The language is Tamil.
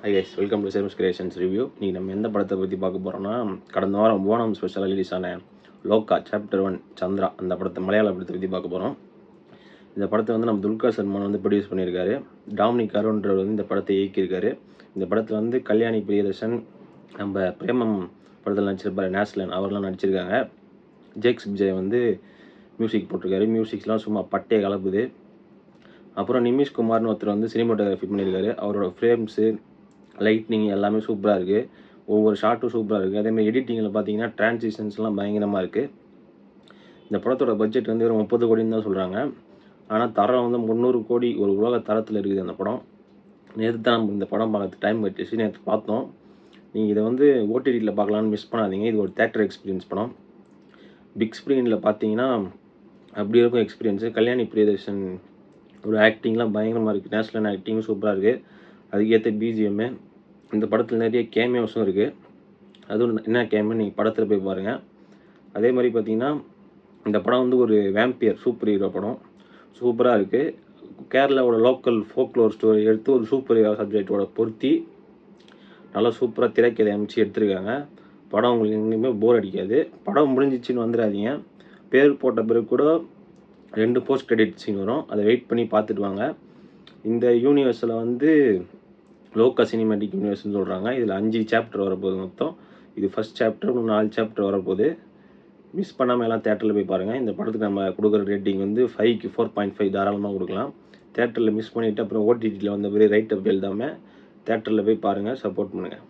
High guys, welcome to Sam's creations review. நீ நம்ம எந்த படத்தை பற்றி பார்க்க போகிறோன்னா, கடந்த வாரம் ஓணம் ஸ்பெஷலாக ரிலீஸ் ஆன லோகா சாப்டர் 1 சந்திரா அந்த படத்தை மலையாள படத்தை பற்றி பார்க்க போகிறோம். இந்த படத்தை வந்து நம்ம துல்கர் சல்மான் வந்து ப்ரொடியூஸ் பண்ணியிருக்காரு. டாமினிக் அருண்ன்றவர் வந்து இந்த படத்தை இயக்கியிருக்காரு. இந்த படத்தில் வந்து கல்யாணி பிரியதர்ஷன், நம்ம பிரேமம் படத்தில் நடிச்சிருப்பார் நேஸ்லன், அவர்லாம் நடிச்சிருக்காங்க. ஜேக்ஸ் விஜய் வந்து மியூசிக் போட்டிருக்காரு. மியூசிக்ஸ்லாம் சும்மா பட்டையை கலப்புது. அப்புறம் நிமிஷ் குமார்னு ஒருத்தர் வந்து சினிமாட்டோகிராஃபி பண்ணியிருக்காரு. அவரோட ஃப்ரேம்ஸு, லைட்னிங் எல்லாமே சூப்பராக இருக்குது. ஒவ்வொரு ஷாட்டும் சூப்பராக இருக்குது. அதேமாதிரி எடிட்டிங்கில் பார்த்தீங்கன்னா டிரான்சிஷன்ஸ்லாம் பயங்கரமாக இருக்குது. இந்த படத்தோட பட்ஜெட் வந்து ஒரு 30 கோடின்னு தான் சொல்கிறாங்க. ஆனால் தரம் வந்து 300 கோடி ஒரு உலக தரத்தில் இருக்குது அந்த படம். நேற்று தான் நம்ம இந்த படம் பார்க்கறது டைம் கட்டிச்சு, நேற்று பார்த்தோம். நீங்கள் இதை வந்து ஓடிடியில் பார்க்கலான்னு மிஸ் பண்ணாதீங்க. இது ஒரு தேட்டர் எக்ஸ்பீரியன்ஸ் படம். பிக் ஸ்க்ரீனில் பார்த்தீங்கன்னா அப்படி இருக்கும் எக்ஸ்பீரியன்ஸு. கல்யாணி பிரியதர்ஷன் ஒரு ஆக்டிங்லாம் பயங்கரமாக இருக்குது. நேஷ்னல் ஆக்டிங்கும் சூப்பராக இருக்குது. அதுக்கேற்ற பிஜிஎம்மு. இந்த படத்தில் நிறைய கேமியோஸும் இருக்குது. அதுவும் என்ன கேமியோ நீங்கள் படத்தில் போய் பாருங்கள். அதே மாதிரி பார்த்தீங்கன்னா இந்த படம் வந்து ஒரு வேம்பியர் சூப்பர் ஹீரோ படம். சூப்பராக இருக்குது. கேரளாவோட லோக்கல் ஃபோக்லோர் ஸ்டோரி எடுத்து ஒரு சூப்பர் ஹீரோ சப்ஜெக்டோட பொருத்தி நல்லா சூப்பராக திரைக்கதை அமைச்சு எடுத்துருக்காங்க. படம் உங்களுக்கு எங்கேயுமே போர் அடிக்காது. படம் முடிஞ்சிச்சின்னு வந்துடாதீங்க. பேர் போட்ட பிறகு கூட 2 போஸ்ட் கிரெடிட் சீன் வரும். அதை வெயிட் பண்ணி பார்த்துட்டு வாங்க. இந்த யூனிவர்ஸில் வந்து லோகா சினிமேட்டிக் யூனிவர்ஸ்னு சொல்கிறாங்க. இதில் 5 சாப்டர் வரப்போகுது மொத்தம். இது ஃபஸ்ட் சாப்டர், இன்னும் 4 சாப்டர் வரப்போகுது. மிஸ் பண்ணாமல் எல்லாம் தேட்டரில் போய் பாருங்கள். இந்த படத்துக்கு நம்ம கொடுக்குற ரேட்டிங் வந்து 5க்கு 4.5 தாராளமாக கொடுக்கலாம். தேட்டரில் மிஸ் பண்ணிவிட்டு அப்புறம் ஓடிடியில் வந்த பிறகு ரைட் அப் எழுதாமல் தேட்டரில் போய் பாருங்கள். சப்போர்ட் பண்ணுங்கள்.